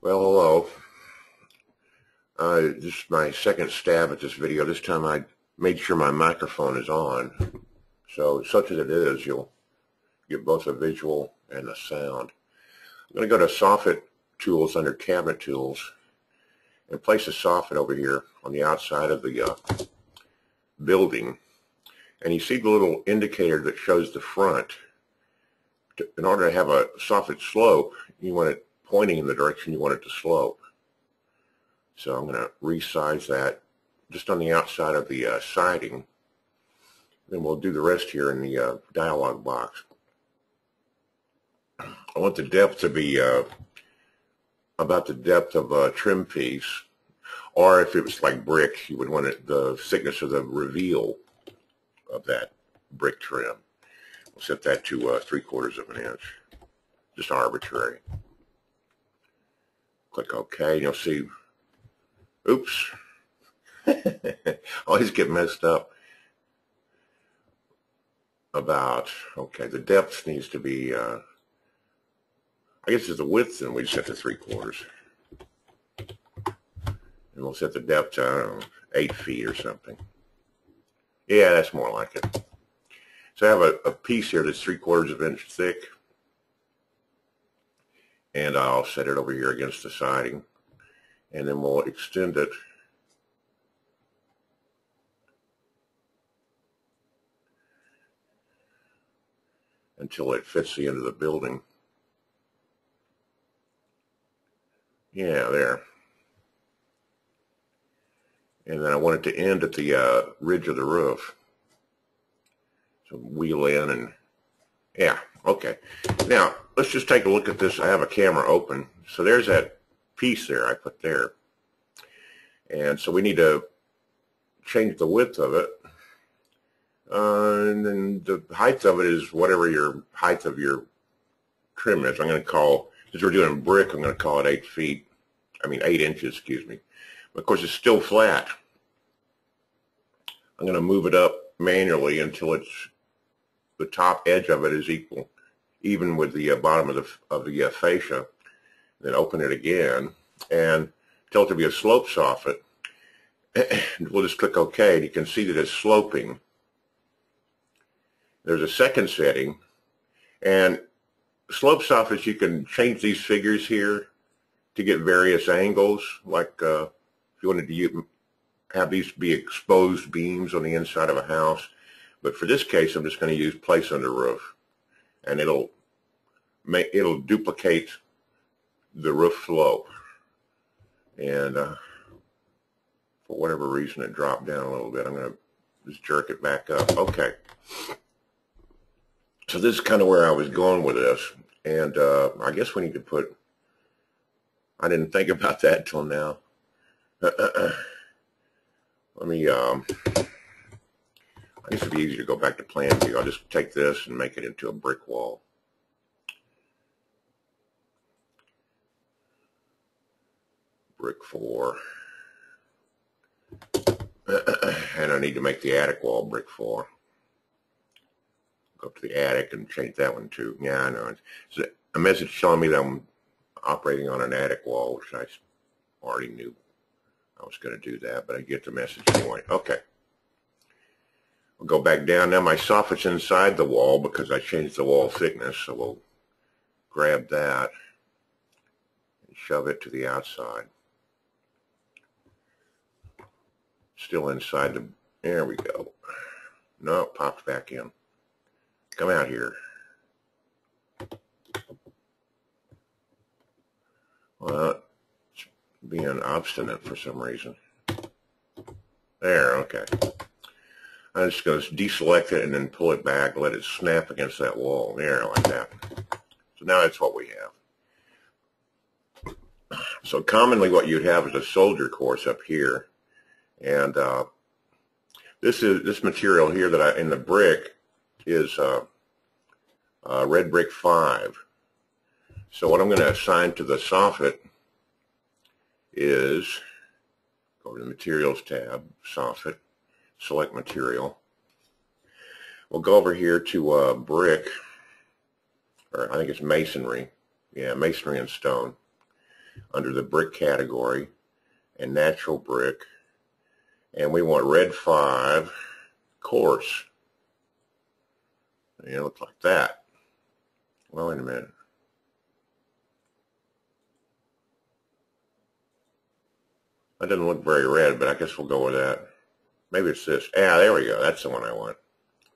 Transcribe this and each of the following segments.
Well, hello. This is my second stab at this video. This time I made sure my microphone is on. So, such as it is, you'll get both a visual and a sound. I'm going to go to Soffit Tools under Cabinet Tools and place a soffit over here on the outside of the building. And you see the little indicator that shows the front. In order to have a soffit slope, you want it pointing in the direction you want it to slope. So I'm going to resize that just on the outside of the siding. Then we'll do the rest here in the dialog box. I want the depth to be about the depth of a trim piece, or if it was like brick, you would want it the thickness of the reveal of that brick trim. We'll set that to 3/4 of an inch, just arbitrary. Click OK, and you'll see. Oops. Always get messed up about, okay, the depth needs to be, I guess it's the width, and we set to 3/4. And we'll set the depth to, I don't know, 8 feet or something. Yeah, that's more like it. So I have a piece here that's 3/4 of an inch thick. And I'll set it over here against the siding. And then we'll extend it until it fits the end of the building. Yeah, there. And then I want it to end at the ridge of the roof. So wheel in and, yeah, okay. Now, let's just take a look at this. I have a camera open. So there's that piece there I put there. And so we need to change the width of it. And then the height of it is whatever your height of your trim is. I'm going to call, since we're doing brick, I'm going to call it 8 feet. I mean 8 inches, excuse me. But of course, it's still flat. I'm going to move it up manually until it's the top edge of it is even with the bottom of the fascia. Then open it again and tell it to be a slope soffit. We'll just click OK, and you can see that it's sloping. There's a second setting, and slope soffits, you can change these figures here to get various angles, like if you wanted to have these be exposed beams on the inside of a house. But for this case, I'm just going to use place under roof, and it'll duplicate the roof slope. And for whatever reason, it dropped down a little bit. I'm going to just jerk it back up. Okay. So this is kind of where I was going with this. And I guess we need to put, I didn't think about that till now. Let me, I guess it'd be easier to go back to plan view. I'll just take this and make it into a brick wall. Brick 4. And I need to make the attic wall brick 4. Go up to the attic and change that one too. Yeah, I know. It's a message telling me that I'm operating on an attic wall, which I already knew I was going to do that, but I get the message anyway. Okay. We'll go back down. Now my soffit's inside the wall because I changed the wall thickness, so we'll grab that and shove it to the outside. Still inside the, there we go. No, it popped back in. Come out here. Well, it's being obstinate for some reason. There, okay. I'm just going to deselect it and then pull it back, let it snap against that wall. There, like that. So now that's what we have. So commonly what you'd have is a soldier course up here. And this material here that in the brick is red brick 5. So what I'm going to assign to the soffit is, go to the Materials tab, Soffit, select Material. We'll go over here to brick, or I think it's masonry. Yeah, masonry and stone. under the brick category and natural brick. And we want red 5 coarse. And it looks like that. Well, wait a minute. That doesn't look very red, but I guess we'll go with that. Maybe it's this. Yeah, there we go. That's the one I want.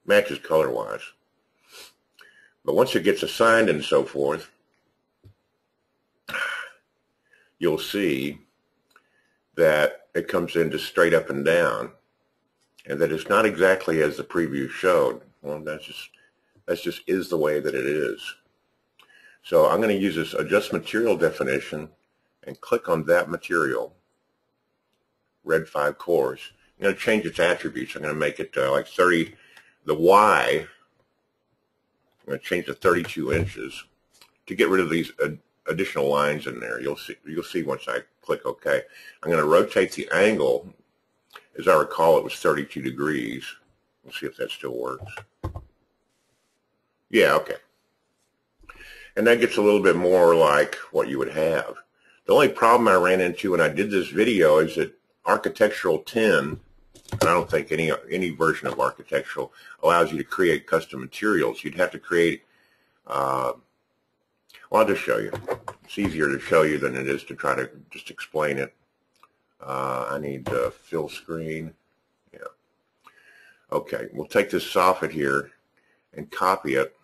Matches color-wise. But once it gets assigned and so forth, you'll see that it comes in just straight up and down, and that it's not exactly as the preview showed. Well, that's just is the way that it is. So I'm going to use this adjust material definition and click on that material, red 5 coarse. I'm going to change its attributes. I'm going to make it like 30. The Y, I'm going to change to 32 inches to get rid of these additional lines in there. You'll see once I click OK. I'm going to rotate the angle. As I recall, it was 32 degrees. We'll see if that still works. Yeah, okay. And that gets a little bit more like what you would have. The only problem I ran into when I did this video is that Architectural 10, and I don't think any version of Architectural allows you to create custom materials. You'd have to create, well, I'll just show you. It's easier to show you than it is to try to just explain it. I need fill screen. Yeah. Okay, we'll take this soffit here and copy it.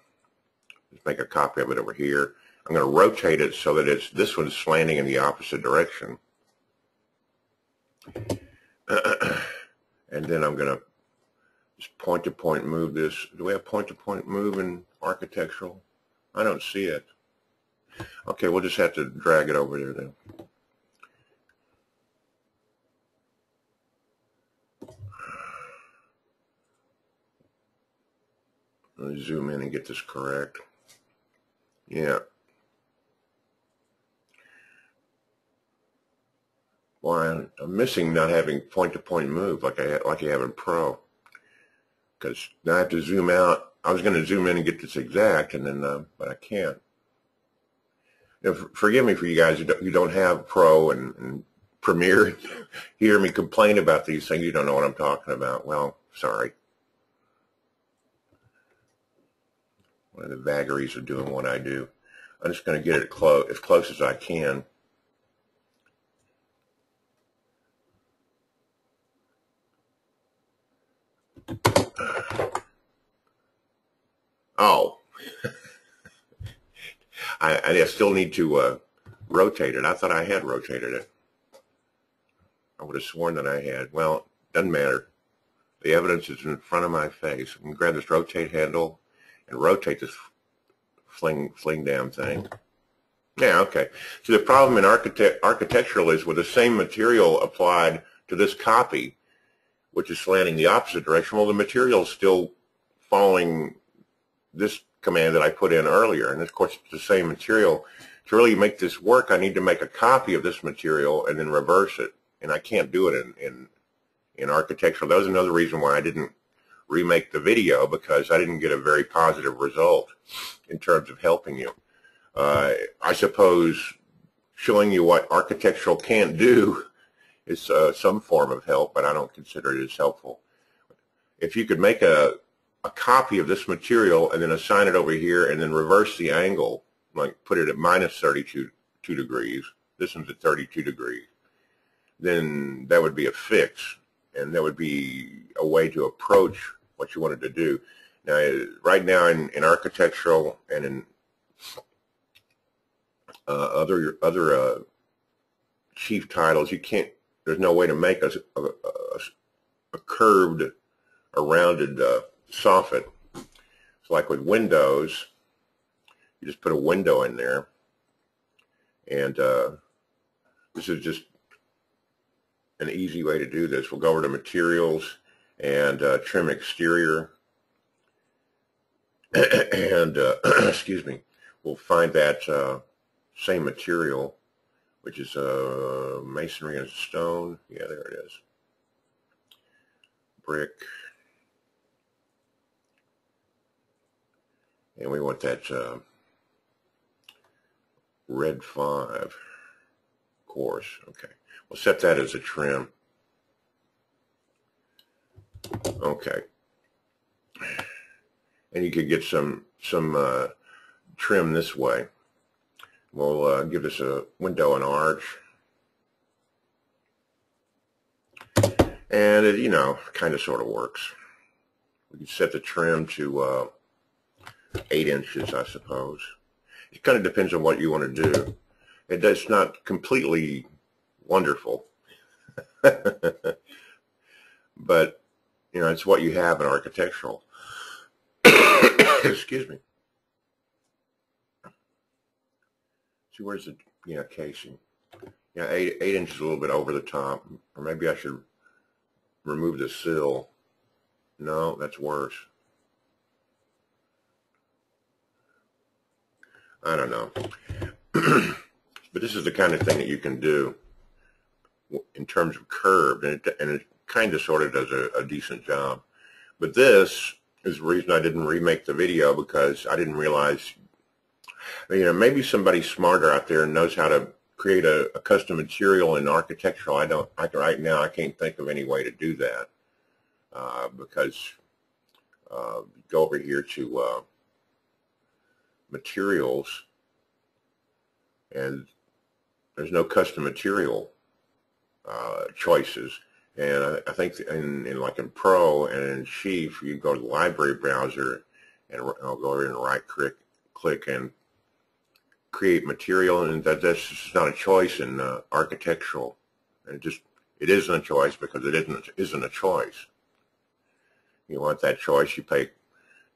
Let's make a copy of it over here. I'm going to rotate it so that this one's slanting in the opposite direction. And then I'm going to just point-to-point move this. Do we have point-to-point move in Architectural? I don't see it. Okay, we'll just have to drag it over there then. Let me zoom in and get this correct. Yeah. Well, I'm missing not having point-to-point move like you have in Pro. Because now I have to zoom out. I was going to zoom in and get this exact, and then but I can't. You know, forgive me for you guys who don't have Pro and Premiere. Hear me complain about these things. You don't know what I'm talking about. Well, sorry. One of the vagaries of doing what I do. I'm just going to get it as close as I can. Oh, I still need to rotate it. I thought I had rotated it. I would have sworn that I had. Well, doesn't matter. The evidence is in front of my face. I can grab this rotate handle and rotate this fling down thing. Yeah, okay. So the problem in architectural is with the same material applied to this copy, which is slanting the opposite direction, well, the material is still following this command that I put in earlier. And of course, it's the same material. To really make this work, I need to make a copy of this material and then reverse it. And I can't do it in architectural. That was another reason why I didn't remake the video, because I didn't get a very positive result in terms of helping you. I suppose showing you what architectural can't do is some form of help, but I don't consider it as helpful. If you could make a copy of this material and then assign it over here and then reverse the angle, like put it at minus 32 degrees, this one's at 32 degrees, then that would be a fix, and that would be a way to approach what you wanted to do. Now, right now in architectural and in other chief titles, you can't. There's no way to make a curved, a rounded soffit. So, like with windows, you just put a window in there, and this is just an easy way to do this. We'll go over to materials and trim exterior, and excuse me, we'll find that same material, which is masonry and stone. Yeah, there it is. Brick. And we want that red 5. course. Okay, we'll set that as a trim. Okay, and you could get some trim this way. We'll give this a window and arch, and it, you know, kind of sort of works. We can set the trim to 8 inches, I suppose. It kind of depends on what you want to do. It's not completely wonderful, but you know, it's what you have in architectural. Excuse me. See, where's the casing? Yeah, 8 inches, a little bit over the top, or maybe I should remove the sill. No, that's worse. I don't know. But this is the kind of thing that you can do in terms of curved, and it kind of sort of does a decent job. But this is the reason I didn't remake the video, because I didn't realize, you know, maybe somebody smarter out there knows how to create a custom material in architectural. Right now I can't think of any way to do that, because go over here to materials, and there's no custom material choices. And I think in like in Pro and in Chief, you go to the library browser, and I'll go over and right click and create material, and that's just not a choice in architectural. And it isn't a choice because it isn't a choice. You want that choice, you pay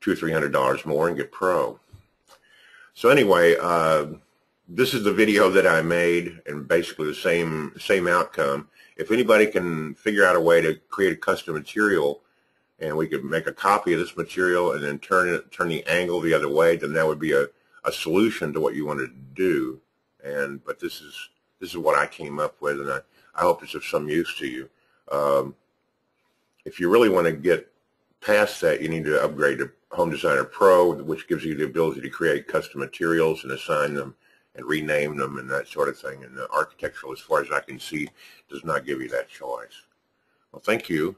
$200 or $300 more and get Pro. So anyway, this is the video that I made, and basically the same outcome. If anybody can figure out a way to create a custom material, and we could make a copy of this material and then turn the angle the other way, then that would be a solution to what you wanted to do. But this is what I came up with, and I hope it's of some use to you. If you really want to get past that, you need to upgrade to Home Designer Pro, which gives you the ability to create custom materials and assign them and rename them and that sort of thing. And the architectural, as far as I can see, does not give you that choice. Well, thank you.